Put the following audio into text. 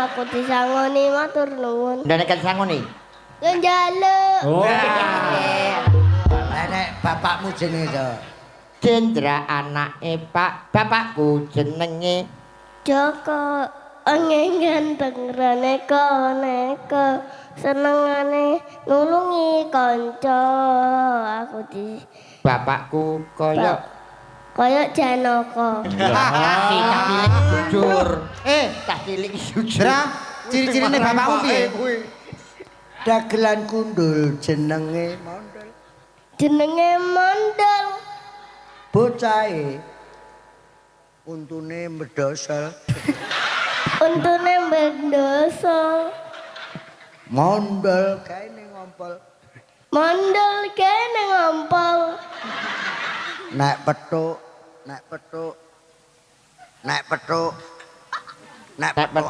aku disangoni matur nuwun. Ndane kan sangoni. Yo njaluk. Oh. Lah nek bapakmu jenenge sapa? Cendra anake bapakku jenenge Joko angin tengrane neka senengane nulungi kanca aku di bapakku kaya Janaka. cah cilik jujur. Cah cilik jujur. Dra, ciri-cirine bapakmu piye? Dagelan kundul jenenge mondol. Jenenge Mondol. Bocahe untune mbedosel. Untune mendoso. Mondol kaene ngompol. Mondol kene ngompol. Nek petuk, nek petuk. Nek petuk. Nek petuk